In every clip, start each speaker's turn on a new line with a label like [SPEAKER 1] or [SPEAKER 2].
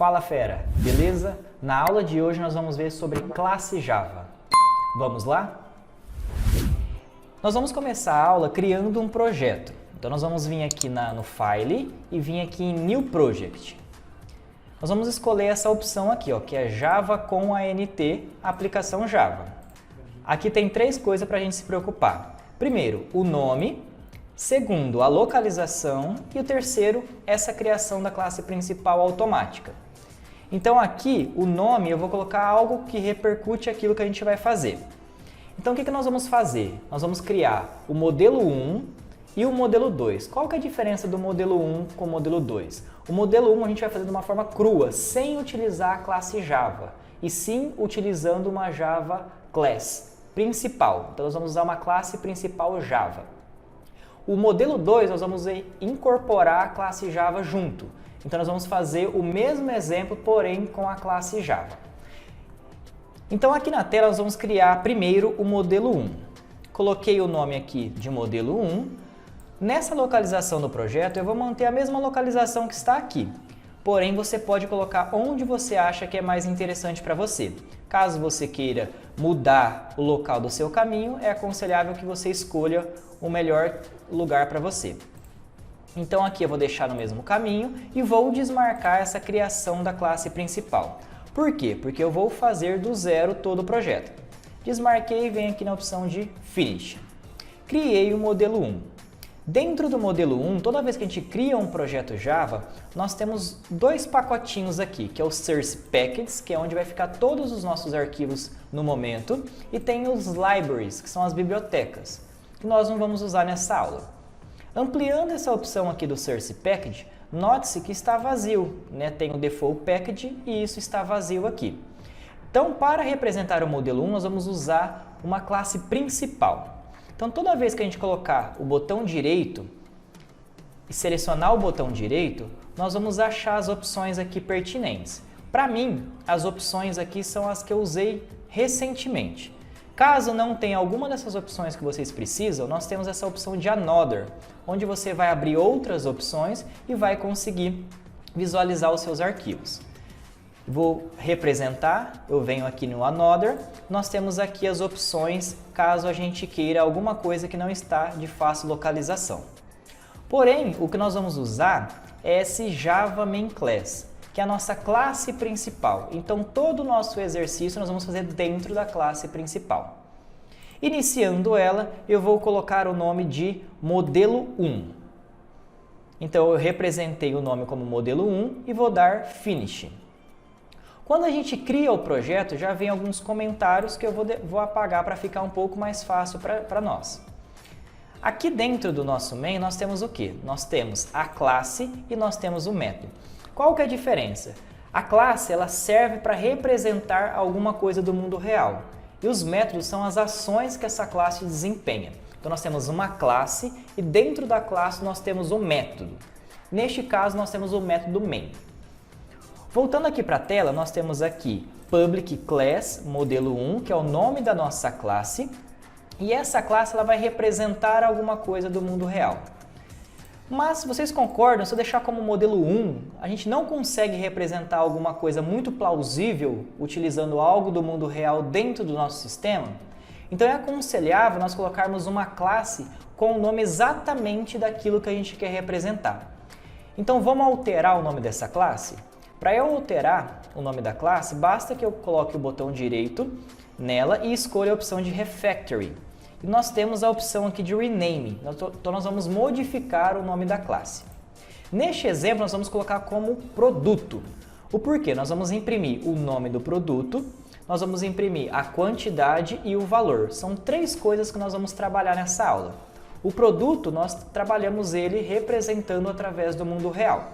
[SPEAKER 1] Fala fera, beleza? Na aula de hoje nós vamos ver sobre classe Java. Vamos lá? Nós vamos começar a aula criando um projeto. Então nós vamos vir aqui no File e vir aqui em New Project. Nós vamos escolher essa opção aqui, ó, que é Java com ANT, aplicação Java. Aqui tem três coisas para a gente se preocupar. Primeiro, o nome. Segundo, a localização. E o terceiro, essa criação da classe principal automática. Então aqui, o nome, eu vou colocar algo que repercute aquilo que a gente vai fazer. Então o que nós vamos fazer? Nós vamos criar o modelo 1 e o modelo 2. Qual que é a diferença do modelo 1 com o modelo 2? O modelo 1 a gente vai fazer de uma forma crua, sem utilizar a classe Java, e sim utilizando uma Java Class principal. Então nós vamos usar uma classe principal Java. O modelo 2 nós vamos incorporar a classe Java junto. Então nós vamos fazer o mesmo exemplo, porém com a classe Java. Então aqui na tela nós vamos criar primeiro o modelo 1. Coloquei o nome aqui de modelo 1. Nessa localização do projeto eu vou manter a mesma localização que está aqui. Porém você pode colocar onde você acha que é mais interessante para você. Caso você queira mudar o local do seu caminho, é aconselhável que você escolha o melhor lugar para você. Então aqui eu vou deixar no mesmo caminho e vou desmarcar essa criação da classe principal. Por quê? Porque eu vou fazer do zero todo o projeto. Desmarquei e venho aqui na opção de Finish. Criei o modelo 1. Dentro do modelo 1, toda vez que a gente cria um projeto Java, nós temos dois pacotinhos aqui, que é o Source Packages, que é onde vai ficar todos os nossos arquivos no momento, e tem os Libraries, que são as bibliotecas, que nós não vamos usar nessa aula. Ampliando essa opção aqui do Source Package, note-se que está vazio, né? Tem o Default Package e isso está vazio aqui. Então, para representar o modelo 1, nós vamos usar uma classe principal. Então, toda vez que a gente colocar o botão direito e selecionar o botão direito, nós vamos achar as opções aqui pertinentes. Para mim, as opções aqui são as que eu usei recentemente. Caso não tenha alguma dessas opções que vocês precisam, nós temos essa opção de Another, onde você vai abrir outras opções e vai conseguir visualizar os seus arquivos. Vou representar, eu venho aqui no Another, nós temos aqui as opções caso a gente queira alguma coisa que não está de fácil localização. Porém, o que nós vamos usar é esse Java Main Class, que é a nossa classe principal. Então, todo o nosso exercício nós vamos fazer dentro da classe principal. Iniciando ela, eu vou colocar o nome de modelo 1. Então, eu representei o nome como modelo 1 e vou dar Finish. Quando a gente cria o projeto, já vem alguns comentários que eu vou apagar para ficar um pouco mais fácil para nós. Aqui dentro do nosso main, nós temos o quê? Nós temos a classe e nós temos o método. Qual que é a diferença? A classe ela serve para representar alguma coisa do mundo real. E os métodos são as ações que essa classe desempenha. Então nós temos uma classe e dentro da classe nós temos um método. Neste caso nós temos o método main. Voltando aqui para a tela, nós temos aqui Public Class modelo 1, que é o nome da nossa classe. E essa classe ela vai representar alguma coisa do mundo real. Mas vocês concordam, se eu deixar como modelo 1, a gente não consegue representar alguma coisa muito plausível utilizando algo do mundo real dentro do nosso sistema? Então é aconselhável nós colocarmos uma classe com o nome exatamente daquilo que a gente quer representar. Então vamos alterar o nome dessa classe? Para eu alterar o nome da classe, basta que eu coloque o botão direito nela e escolha a opção de Refactory. E nós temos a opção aqui de Rename, então nós vamos modificar o nome da classe. Neste exemplo, nós vamos colocar como produto. O porquê? Nós vamos imprimir o nome do produto, nós vamos imprimir a quantidade e o valor. São três coisas que nós vamos trabalhar nessa aula. O produto, nós trabalhamos ele representando através do mundo real.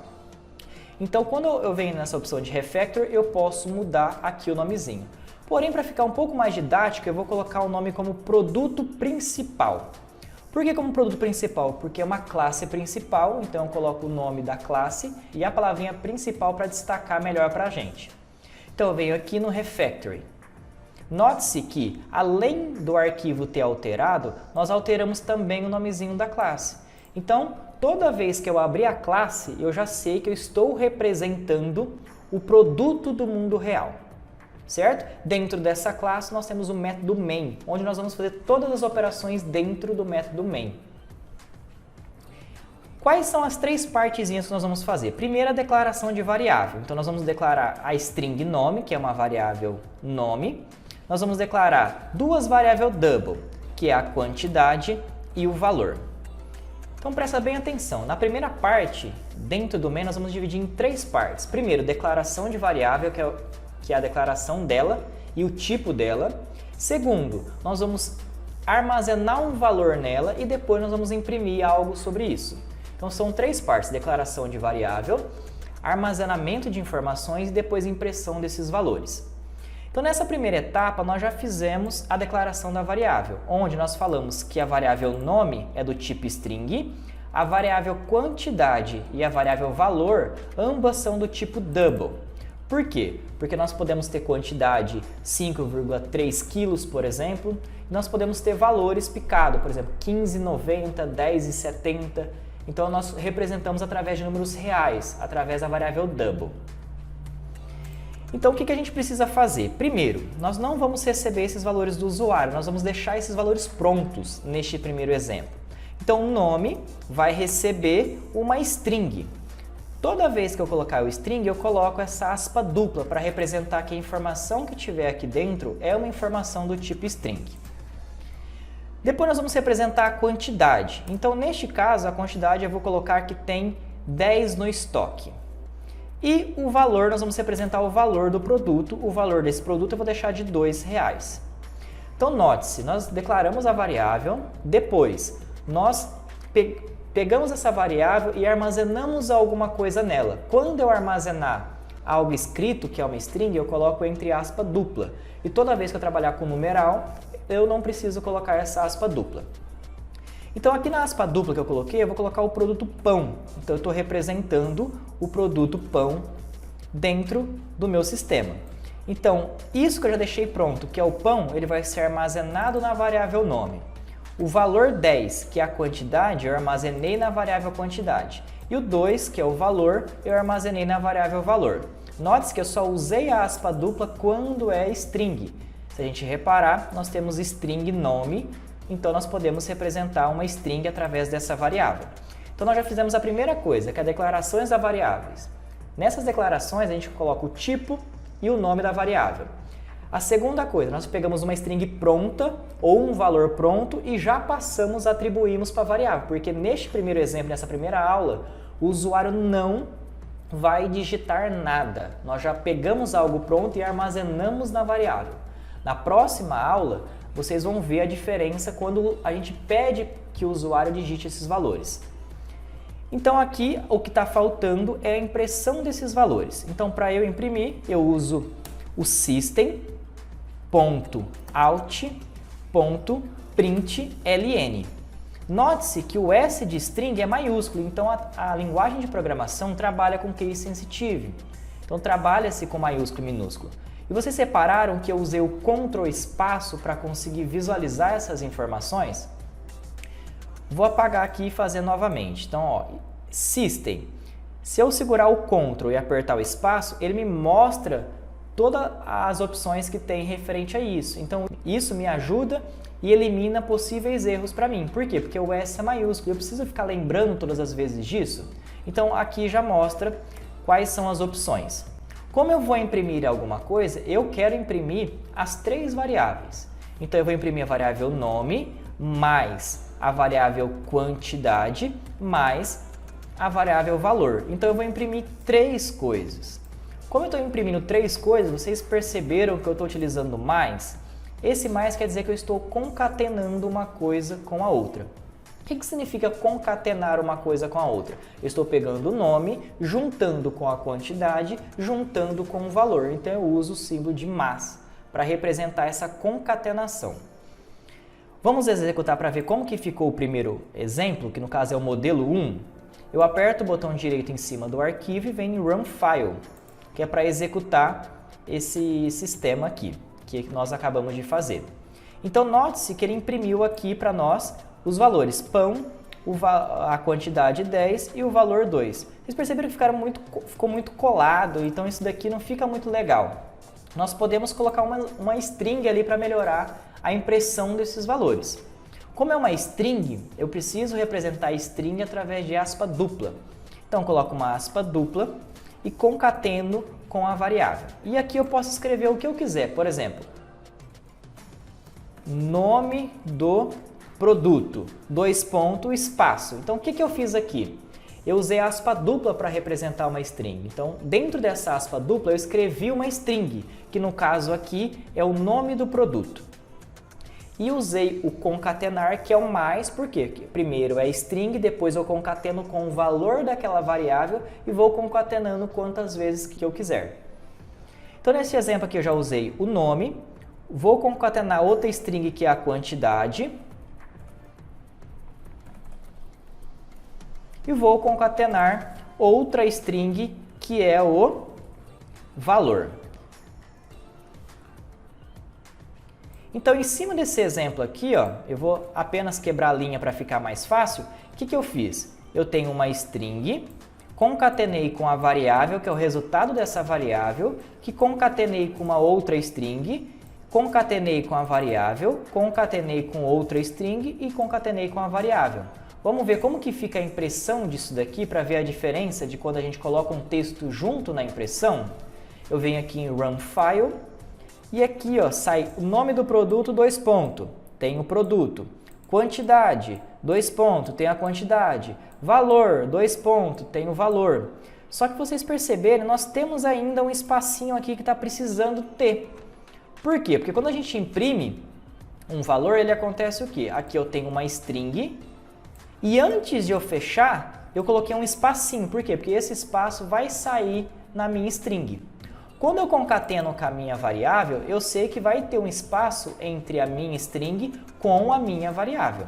[SPEAKER 1] Então, quando eu venho nessa opção de Refactor, eu posso mudar aqui o nomezinho. Porém, para ficar um pouco mais didático, eu vou colocar o nome como produto principal. Por que como produto principal? Porque é uma classe principal, então eu coloco o nome da classe e a palavrinha principal para destacar melhor para a gente. Então, eu venho aqui no Refactory. Note-se que, além do arquivo ter alterado, nós alteramos também o nomezinho da classe. Então, toda vez que eu abrir a classe, eu já sei que eu estou representando o produto do mundo real, certo? Dentro dessa classe nós temos o método main, onde nós vamos fazer todas as operações dentro do método main. Quais são as três partezinhas que nós vamos fazer? Primeiro, a declaração de variável. Então, nós vamos declarar a string nome, que é uma variável nome. Nós vamos declarar duas variáveis double, que é a quantidade e o valor. Então, presta bem atenção. Na primeira parte, dentro do main, nós vamos dividir em três partes. Primeiro, declaração de variável, que é a declaração dela e o tipo dela. Segundo, nós vamos armazenar um valor nela e depois nós vamos imprimir algo sobre isso. Então, são três partes: declaração de variável, armazenamento de informações e depois impressão desses valores. Então, nessa primeira etapa, nós já fizemos a declaração da variável, onde nós falamos que a variável nome é do tipo string, a variável quantidade e a variável valor, ambas são do tipo double. Por quê? Porque nós podemos ter quantidade 5,3 quilos, por exemplo, e nós podemos ter valores picados, por exemplo, 15,90, 10,70. Então, nós representamos através de números reais, através da variável double. Então, o que a gente precisa fazer? Primeiro, nós não vamos receber esses valores do usuário, nós vamos deixar esses valores prontos neste primeiro exemplo. Então, o nome vai receber uma string. Toda vez que eu colocar o string, eu coloco essa aspa dupla para representar que a informação que tiver aqui dentro é uma informação do tipo string. Depois nós vamos representar a quantidade. Então, neste caso, a quantidade eu vou colocar que tem 10 no estoque. E o valor, nós vamos representar o valor do produto. O valor desse produto eu vou deixar de R$2. Então, note-se, nós declaramos a variável, depois nós pegamos essa variável e armazenamos alguma coisa nela. Quando eu armazenar algo escrito, que é uma string, eu coloco entre aspas dupla. E toda vez que eu trabalhar com numeral, eu não preciso colocar essa aspa dupla. Então, aqui na aspa dupla que eu coloquei, eu vou colocar o produto pão. Então, eu estou representando o produto pão dentro do meu sistema. Então, isso que eu já deixei pronto, que é o pão, ele vai ser armazenado na variável nome. O valor 10, que é a quantidade, eu armazenei na variável quantidade. E o 2, que é o valor, eu armazenei na variável valor. Note-se que eu só usei a aspa dupla quando é string. Se a gente reparar, nós temos string nome, então nós podemos representar uma string através dessa variável. Então, nós já fizemos a primeira coisa, que é declarações das variáveis. Nessas declarações, a gente coloca o tipo e o nome da variável. A segunda coisa, nós pegamos uma string pronta ou um valor pronto e já passamos, atribuímos para a variável, porque neste primeiro exemplo, nessa primeira aula, o usuário não vai digitar nada. Nós já pegamos algo pronto e armazenamos na variável. Na próxima aula, vocês vão ver a diferença quando a gente pede que o usuário digite esses valores. Então, aqui o que está faltando é a impressão desses valores. Então, para eu imprimir, eu uso o system.out.println. Note-se que o S de string é maiúsculo, então a linguagem de programação trabalha com case sensitive. Então, trabalha-se com maiúsculo e minúsculo. E vocês separaram que eu usei o Ctrl espaço para conseguir visualizar essas informações? Vou apagar aqui e fazer novamente. Então, ó, System. Se eu segurar o Ctrl e apertar o espaço, ele me mostra todas as opções que tem referente a isso. Então, isso me ajuda e elimina possíveis erros para mim. Por quê? Porque o S é maiúsculo. Eu preciso ficar lembrando todas as vezes disso? Então, aqui já mostra quais são as opções. Como eu vou imprimir alguma coisa, eu quero imprimir as três variáveis. Então, eu vou imprimir a variável nome, mais a variável quantidade, mais a variável valor. Então, eu vou imprimir três coisas. Como eu estou imprimindo três coisas, vocês perceberam que eu estou utilizando mais? Esse mais quer dizer que eu estou concatenando uma coisa com a outra. O que significa concatenar uma coisa com a outra? Eu estou pegando o nome, juntando com a quantidade, juntando com o valor. Então, eu uso o símbolo de mais para representar essa concatenação. Vamos executar para ver como que ficou o primeiro exemplo, que no caso é o modelo 1. Eu aperto o botão direito em cima do arquivo e vem em Run File, que é para executar esse sistema aqui, que nós acabamos de fazer. Então, note-se que ele imprimiu aqui para nós os valores pão, a quantidade 10 e o valor 2. Vocês perceberam que ficou muito colado, então isso daqui não fica muito legal. Nós podemos colocar uma string ali para melhorar a impressão desses valores. Como é uma string, eu preciso representar a string através de aspa dupla. Então, coloco uma aspa dupla e concateno com a variável. E aqui eu posso escrever o que eu quiser. Por exemplo, nome do produto, espaço. Então, o que eu fiz aqui? Eu usei a aspa dupla para representar uma string. Então, dentro dessa aspa dupla, eu escrevi uma string, que no caso aqui é o nome do produto. E usei o concatenar, que é o mais, por quê? Porque primeiro é string, depois eu concateno com o valor daquela variável e vou concatenando quantas vezes que eu quiser. Então, nesse exemplo aqui eu já usei o nome, vou concatenar outra string que é a quantidade e vou concatenar outra string que é o valor. Então, em cima desse exemplo aqui, ó, eu vou apenas quebrar a linha para ficar mais fácil. O que eu fiz? Eu tenho uma string, concatenei com a variável, que é o resultado dessa variável, que concatenei com uma outra string, concatenei com a variável, concatenei com outra string e concatenei com a variável. Vamos ver como que fica a impressão disso daqui para ver a diferença de quando a gente coloca um texto junto na impressão. Eu venho aqui em Run File. E aqui, ó, sai o nome do produto, tem o produto. Quantidade, tem a quantidade. Valor, tem o valor. Só que vocês perceberem, nós temos ainda um espacinho aqui que está precisando ter. Por quê? Porque quando a gente imprime um valor, ele acontece o quê? Aqui eu tenho uma string e antes de eu fechar, eu coloquei um espacinho. Por quê? Porque esse espaço vai sair na minha string. Quando eu concateno com a minha variável, eu sei que vai ter um espaço entre a minha string com a minha variável,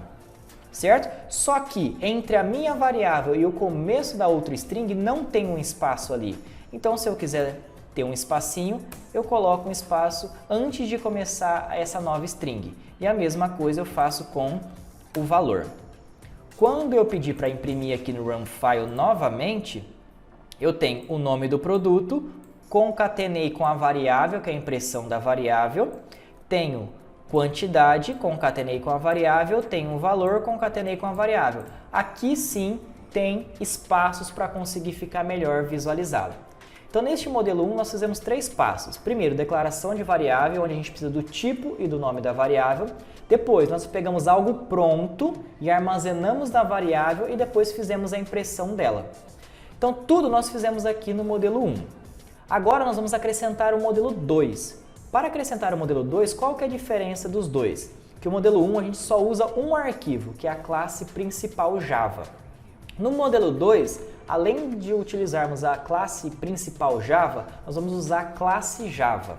[SPEAKER 1] certo? Só que entre a minha variável e o começo da outra string não tem um espaço ali. Então, se eu quiser ter um espacinho, eu coloco um espaço antes de começar essa nova string. E a mesma coisa eu faço com o valor. Quando eu pedir para imprimir aqui no Run File novamente, eu tenho o nome do produto, concatenei com a variável, que é a impressão da variável, tenho quantidade, concatenei com a variável, tenho o valor, concatenei com a variável. Aqui sim tem espaços para conseguir ficar melhor visualizado. Então, neste modelo 1, nós fizemos 3 passos. Primeiro, declaração de variável, onde a gente precisa do tipo e do nome da variável. Depois, nós pegamos algo pronto e armazenamos na variável e depois fizemos a impressão dela. Então, tudo nós fizemos aqui no modelo 1. Agora nós vamos acrescentar o modelo 2. Para acrescentar o modelo 2, qual que é a diferença dos dois? Que o modelo 1 a gente só usa um arquivo, que é a classe principal Java. No modelo 2, além de utilizarmos a classe principal Java, nós vamos usar a classe Java.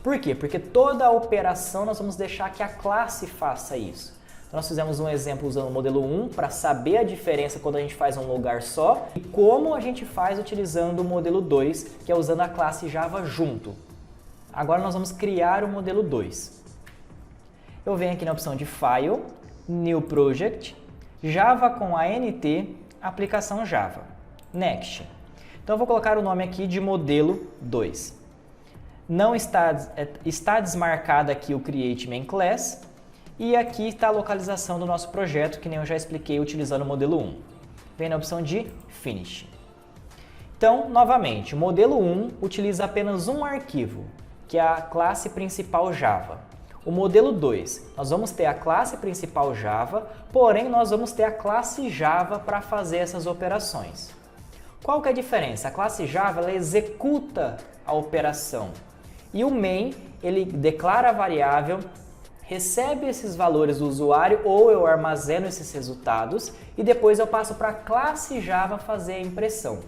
[SPEAKER 1] Por quê? Porque toda a operação nós vamos deixar que a classe faça isso. Nós fizemos um exemplo usando o modelo 1 para saber a diferença quando a gente faz um lugar só e como a gente faz utilizando o modelo 2, que é usando a classe Java junto. Agora nós vamos criar o modelo 2. Eu venho aqui na opção de File, New Project, Java com ANT, aplicação Java, Next. Então eu vou colocar o nome aqui de modelo 2. Não está desmarcado aqui o Create Main Class. E aqui está a localização do nosso projeto, que nem eu já expliquei utilizando o modelo 1. Vem na opção de Finish. Então, novamente, o modelo 1 utiliza apenas um arquivo, que é a classe principal Java. O modelo 2, nós vamos ter a classe principal Java, porém nós vamos ter a classe Java para fazer essas operações. Qual que é a diferença? A classe Java ela executa a operação e o main ele declara a variável, recebe esses valores do usuário ou eu armazeno esses resultados e depois eu passo para a classe Java fazer a impressão.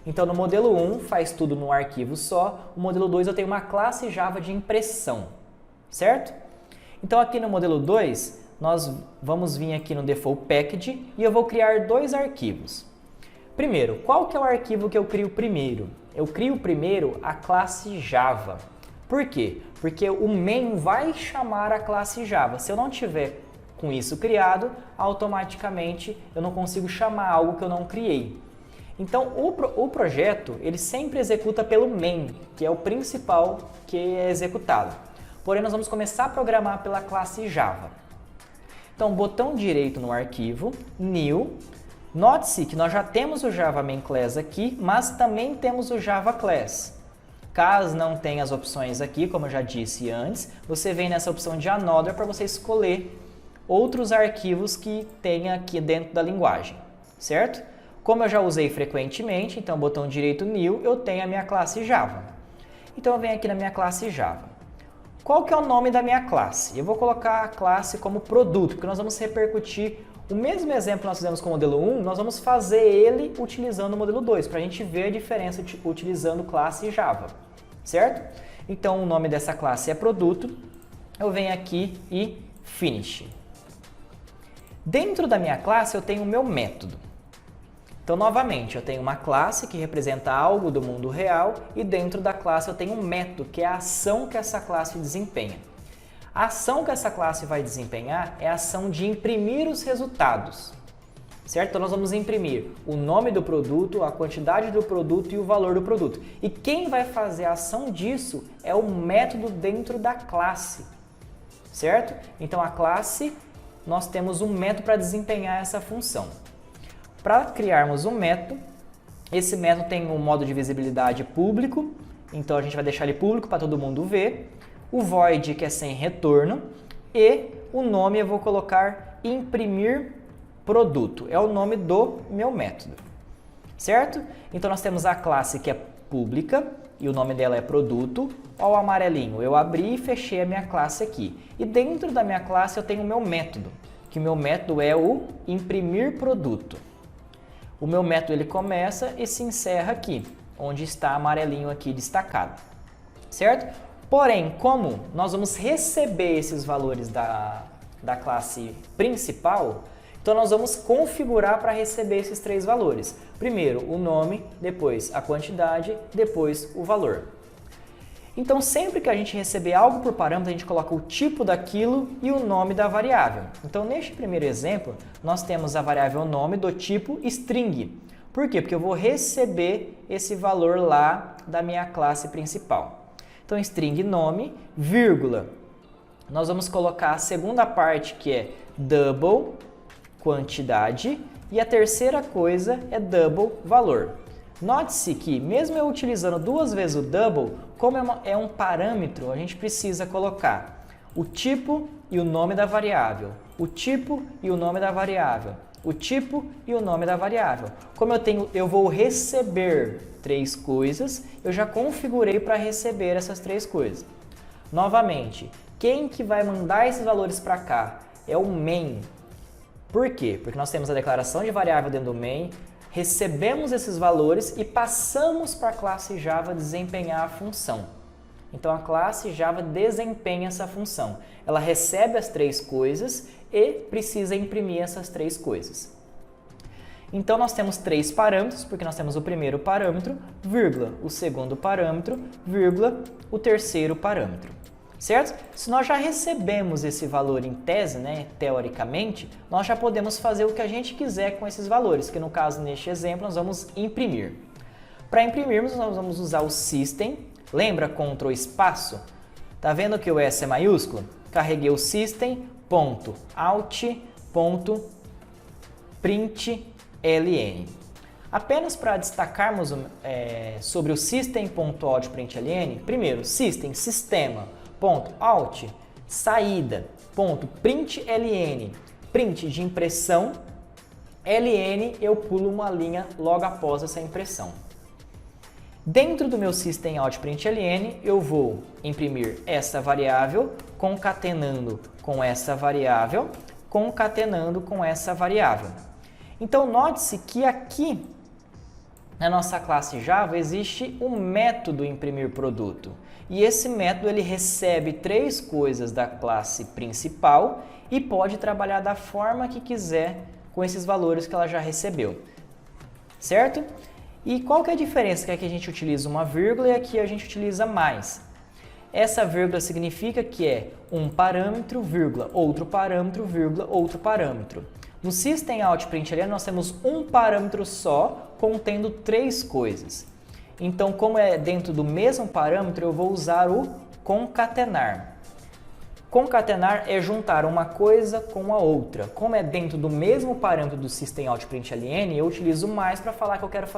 [SPEAKER 1] Então no modelo 1 faz tudo num arquivo só, o modelo 2 eu tenho uma classe Java de impressão, certo? Então aqui no modelo 2 nós vamos vir aqui no Default Package e eu vou criar 2 arquivos. Primeiro, qual que é o arquivo que eu crio primeiro? Eu crio primeiro a classe Java. Por quê? Porque o main vai chamar a classe Java. Se eu não tiver Com isso criado, automaticamente eu não consigo chamar algo que eu não criei. Então, o projeto, ele sempre executa pelo main, que é o principal que é executado. Porém, nós vamos começar a programar pela classe Java. Então, botão direito no arquivo, New. Note-se que nós já temos o Java Main Class aqui, mas também temos o Java Class. Caso não tenha as opções aqui, como eu já disse antes, você vem nessa opção de Another para você escolher outros arquivos que tenha aqui dentro da linguagem, certo? Como eu já usei frequentemente, então botão direito New, eu tenho a minha classe Java. Então eu venho aqui na minha classe Java. Qual que é o nome da minha classe? Eu vou colocar a classe como produto, porque nós vamos repercutir o mesmo exemplo que nós fizemos com o modelo 1, nós vamos fazer ele utilizando o modelo 2, para a gente ver a diferença utilizando classe Java, certo? Então o nome dessa classe é produto, eu venho aqui e finish. Dentro da minha classe eu tenho o meu método. Então, novamente, eu tenho uma classe que representa algo do mundo real e dentro da classe eu tenho um método, que é a ação que essa classe desempenha. A ação que essa classe vai desempenhar é a ação de imprimir os resultados, certo? Então, nós vamos imprimir o nome do produto, a quantidade do produto e o valor do produto. E quem vai fazer a ação disso é o método dentro da classe, certo? Então, a classe, nós temos um método para desempenhar essa função. Para criarmos um método, esse método tem um modo de visibilidade público, então a gente vai deixar ele público para todo mundo ver, o void que é sem retorno e o nome eu vou colocar imprimir produto, é o nome do meu método, certo? Então nós temos a classe que é pública e o nome dela é produto, ó o amarelinho, eu abri e fechei a minha classe aqui e dentro da minha classe eu tenho o meu método, que o meu método é o imprimir produto. O meu método ele começa e se encerra aqui, onde está amarelinho aqui destacado, certo? Porém, como nós vamos receber esses valores da classe principal, então nós vamos configurar para receber esses três valores. Primeiro o nome, depois a quantidade, depois o valor. Então, sempre que a gente receber algo por parâmetro, a gente coloca o tipo daquilo e o nome da variável. Então, neste primeiro exemplo, nós temos a variável nome do tipo string. Por quê? Porque eu vou receber esse valor lá da minha classe principal. Então, string nome, vírgula. Nós vamos colocar a segunda parte, que é double quantidade, e a terceira coisa é double valor. Note-se que, mesmo eu utilizando duas vezes o double, como é um parâmetro, a gente precisa colocar o tipo e o nome da variável, o tipo e o nome da variável, o tipo e o nome da variável. Como eu vou receber três coisas, eu já configurei para receber essas três coisas. Novamente, quem que vai mandar esses valores para cá? É o main. Por quê? Porque nós temos a declaração de variável dentro do main, recebemos esses valores e passamos para a classe Java desempenhar a função. Então, a classe Java desempenha essa função. Ela recebe as três coisas e precisa imprimir essas três coisas. Então, nós temos três parâmetros, porque nós temos o primeiro parâmetro, vírgula, o segundo parâmetro, vírgula, o terceiro parâmetro. Certo? Se nós já recebemos esse valor em tese, né, teoricamente, nós já podemos fazer o que a gente quiser com esses valores, que no caso, neste exemplo, nós vamos imprimir. Para imprimirmos, nós vamos usar o system, lembra Ctrl espaço? Tá vendo que o S é maiúsculo? Carreguei o system.out.println. Apenas para destacarmos sobre o system.out.println, primeiro, system, sistema, ponto out, saída, ponto println, print de impressão, ln eu pulo uma linha logo após essa impressão. Dentro do meu system out println eu vou imprimir essa variável concatenando com essa variável, concatenando com essa variável. Então note-se que aqui na nossa classe Java existe um método imprimir produto. E esse método ele recebe três coisas da classe principal e pode trabalhar da forma que quiser com esses valores que ela já recebeu. Certo? E qual que é a diferença? Que aqui a gente utiliza uma vírgula e aqui a gente utiliza mais. Essa vírgula significa que é um parâmetro, vírgula, outro parâmetro, vírgula, outro parâmetro. No Systemout.println nós temos um parâmetro só, contendo 3 coisas. Então, como é dentro do mesmo parâmetro, eu vou usar o concatenar. Concatenar é juntar uma coisa com a outra. Como é dentro do mesmo parâmetro do Systemout.println, eu utilizo mais para falar que eu quero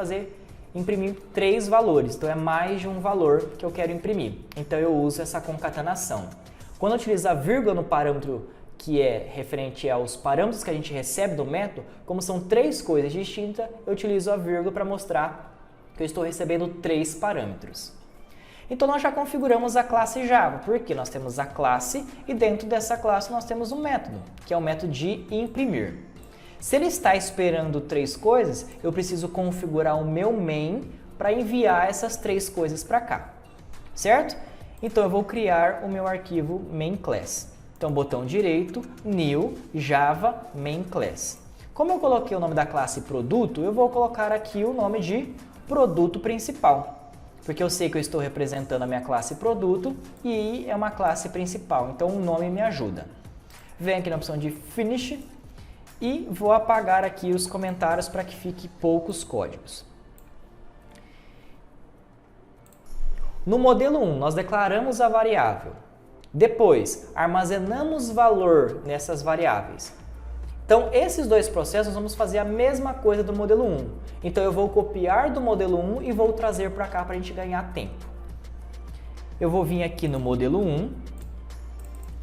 [SPEAKER 1] imprimir 3 valores. Então, é mais de um valor que eu quero imprimir. Então, eu uso essa concatenação. Quando eu utilizo a vírgula no parâmetro que é referente aos parâmetros que a gente recebe do método, como são 3 coisas distintas, eu utilizo a vírgula para mostrar que eu estou recebendo 3 parâmetros. Então, nós já configuramos a classe Java, porque nós temos a classe e dentro dessa classe nós temos um método, que é o método de imprimir. Se ele está esperando 3 coisas, eu preciso configurar o meu main para enviar essas 3 coisas para cá, certo? Então, eu vou criar o meu arquivo main class. Então, botão direito, New, Java, main class. Como eu coloquei o nome da classe produto, eu vou colocar aqui o nome de produto principal. Porque eu sei que eu estou representando a minha classe produto e é uma classe principal, então o nome me ajuda. Venho aqui na opção de Finish e vou apagar aqui os comentários para que fique poucos códigos. No modelo 1, nós declaramos a variável. Depois, armazenamos valor nessas variáveis. Então, esses 2 processos, nós vamos fazer a mesma coisa do modelo 1. Então, eu vou copiar do modelo 1 e vou trazer para cá para a gente ganhar tempo. Eu vou vir aqui no modelo 1,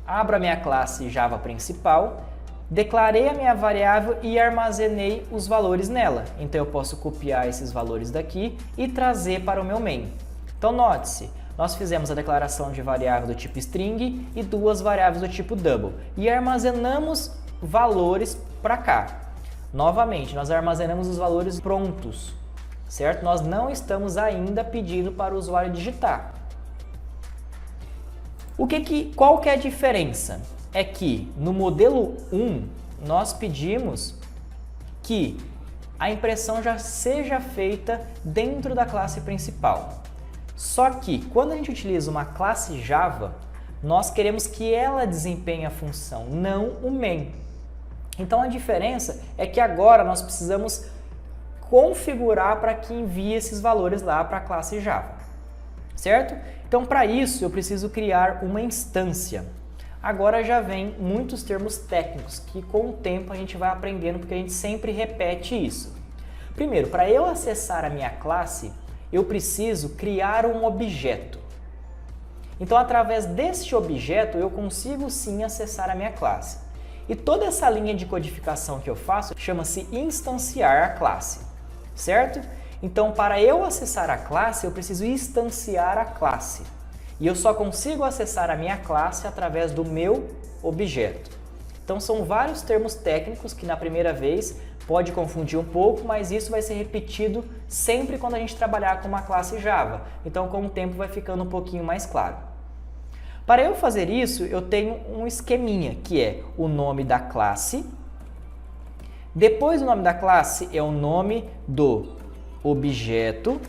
[SPEAKER 1] abro a minha classe Java principal, declarei a minha variável e armazenei os valores nela. Então, eu posso copiar esses valores daqui e trazer para o meu main. Então, note-se, nós fizemos a declaração de variável do tipo string e 2 variáveis do tipo double e armazenamos valores para cá. Novamente, nós armazenamos os valores prontos, certo? Nós não estamos ainda pedindo para o usuário digitar. Qual que é a diferença? É que no modelo 1, nós pedimos que a impressão já seja feita dentro da classe principal. Só que, quando a gente utiliza uma classe Java, nós queremos que ela desempenhe a função, não o main. Então, a diferença é que agora nós precisamos configurar para que envie esses valores lá para a classe Java, certo? Então, para isso, eu preciso criar uma instância. Agora já vem muitos termos técnicos que com o tempo a gente vai aprendendo porque a gente sempre repete isso. Primeiro, para eu acessar a minha classe, eu preciso criar um objeto. Então, através deste objeto, eu consigo sim acessar a minha classe. E toda essa linha de codificação que eu faço chama-se instanciar a classe, certo? Então, para eu acessar a classe, eu preciso instanciar a classe. E eu só consigo acessar a minha classe através do meu objeto. Então, são vários termos técnicos que na primeira vez pode confundir um pouco, mas isso vai ser repetido sempre quando a gente trabalhar com uma classe Java. Então, com o tempo vai ficando um pouquinho mais claro. Para eu fazer isso, eu tenho um esqueminha, que é o nome da classe. Depois do nome da classe é o nome do objeto.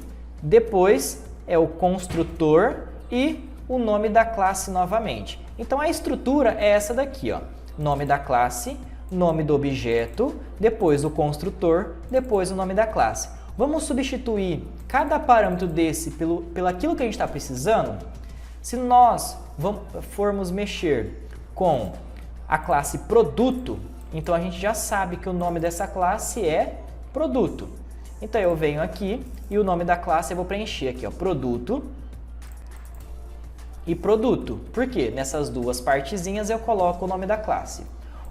[SPEAKER 1] Depois é o construtor e o nome da classe novamente. Então, a estrutura é essa daqui, ó. Nome da classe, nome do objeto, depois o construtor, depois o nome da classe. Vamos substituir cada parâmetro desse pelo aquilo que a gente está precisando? Se nós formos mexer com a classe produto, então a gente já sabe que o nome dessa classe é produto. Então eu venho aqui e o nome da classe eu vou preencher aqui, ó, produto e produto. Por quê? Nessas duas partezinhas eu coloco o nome da classe.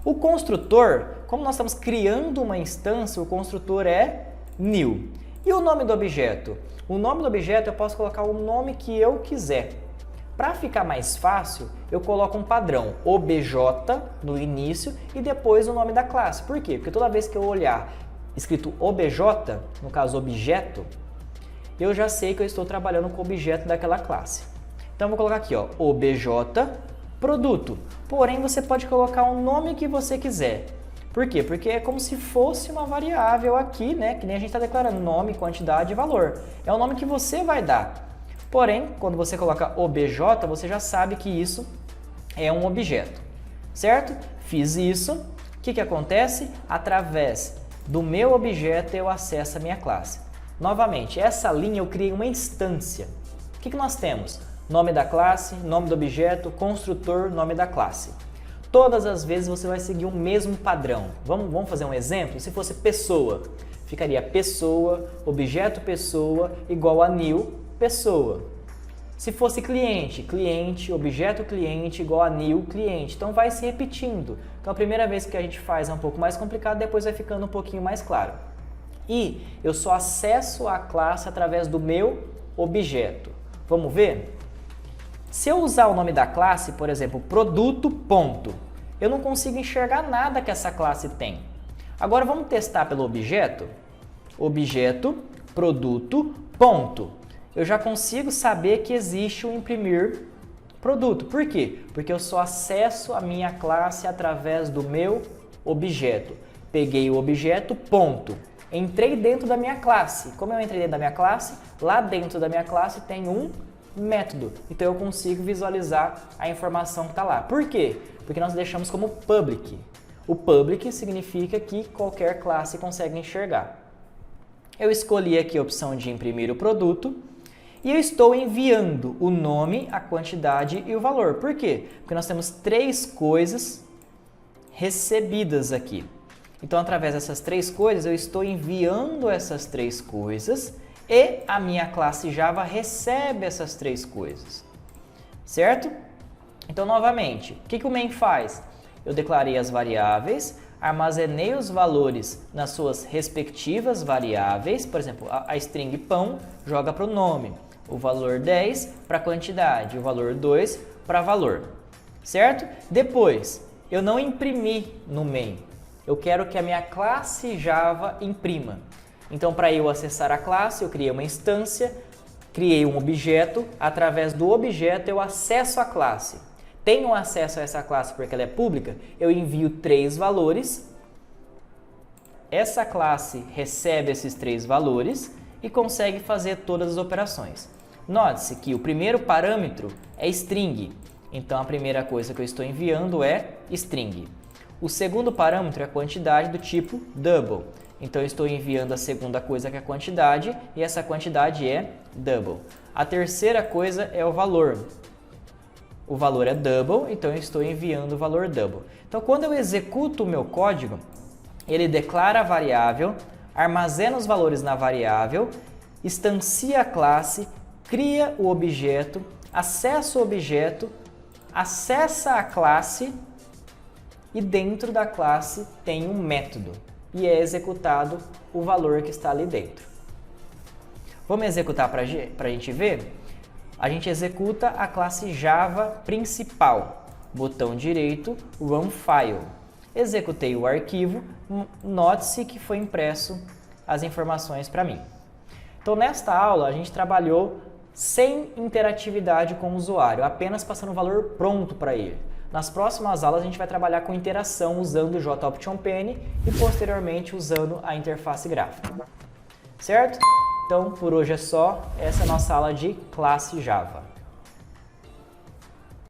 [SPEAKER 1] O construtor, como nós estamos criando uma instância, o construtor é new. E o nome do objeto? O nome do objeto eu posso colocar o nome que eu quiser. Para ficar mais fácil, eu coloco um padrão obj no início e depois o nome da classe. Por quê? Porque toda vez que eu olhar escrito obj, no caso objeto, eu já sei que eu estou trabalhando com o objeto daquela classe. Então, eu vou colocar aqui, ó, obj produto. Porém, você pode colocar o nome que você quiser. Por quê? Porque é como se fosse uma variável aqui, né? Que nem a gente está declarando nome, quantidade e valor. É o nome que você vai dar. Porém, quando você coloca obj, você já sabe que isso é um objeto, certo? Fiz isso, o que acontece? Através do meu objeto eu acesso a minha classe. Novamente, essa linha eu criei uma instância. O que nós temos? Nome da classe, nome do objeto, construtor, nome da classe. Todas as vezes você vai seguir o mesmo padrão. Vamos fazer um exemplo? Se fosse pessoa, ficaria pessoa, objeto pessoa, igual a new pessoa. Se fosse cliente, cliente, objeto cliente, igual a new cliente. Então vai se repetindo. Então a primeira vez que a gente faz é um pouco mais complicado, depois vai ficando um pouquinho mais claro. E eu só acesso a classe através do meu objeto. Vamos ver? Se eu usar o nome da classe, por exemplo, produto, ponto, eu não consigo enxergar nada que essa classe tem. Agora vamos testar pelo objeto. Objeto, produto, ponto. Eu já consigo saber que existe o imprimir produto. Por quê? Porque eu só acesso a minha classe através do meu objeto. Peguei o objeto, ponto. Entrei dentro da minha classe. Como eu entrei dentro da minha classe, lá dentro da minha classe tem um método. Então eu consigo visualizar a informação que está lá. Por quê? Porque nós deixamos como public. O public significa que qualquer classe consegue enxergar. Eu escolhi aqui a opção de imprimir o produto e eu estou enviando o nome, a quantidade e o valor. Por quê? Porque nós temos 3 coisas recebidas aqui. Então, através dessas 3 coisas, eu estou enviando essas 3 coisas e a minha classe Java recebe essas 3 coisas, certo? Então, novamente, o que o main faz? Eu declarei as variáveis, armazenei os valores nas suas respectivas variáveis, por exemplo, a string pão joga para o nome, o valor 10 para a quantidade, o valor 2 para valor, certo? Depois, eu não imprimi no main, eu quero que a minha classe Java imprima. Então, para eu acessar a classe, eu criei uma instância, criei um objeto, através do objeto eu acesso a classe. Tenho acesso a essa classe porque ela é pública, eu envio 3 valores, essa classe recebe esses 3 valores e consegue fazer todas as operações. Note-se que o primeiro parâmetro é string, então a primeira coisa que eu estou enviando é string. O segundo parâmetro é a quantidade do tipo double. Então, eu estou enviando a segunda coisa que é a quantidade, e essa quantidade é double. A terceira coisa é o valor. O valor é double, então eu estou enviando o valor double. Então, quando eu executo o meu código, ele declara a variável, armazena os valores na variável, instancia a classe, cria o objeto, acessa o objeto, acessa a classe e dentro da classe tem um método. E é executado o valor que está ali dentro. Vamos executar para a gente ver? A gente executa a classe Java principal. Botão direito, Run File. Executei o arquivo, note-se que foi impresso as informações para mim. Então, nesta aula, a gente trabalhou sem interatividade com o usuário, apenas passando o valor pronto para ele. Nas próximas aulas a gente vai trabalhar com interação usando o JOptionPen e posteriormente usando a interface gráfica. Certo? Então, por hoje é só. Essa é a nossa aula de classe Java.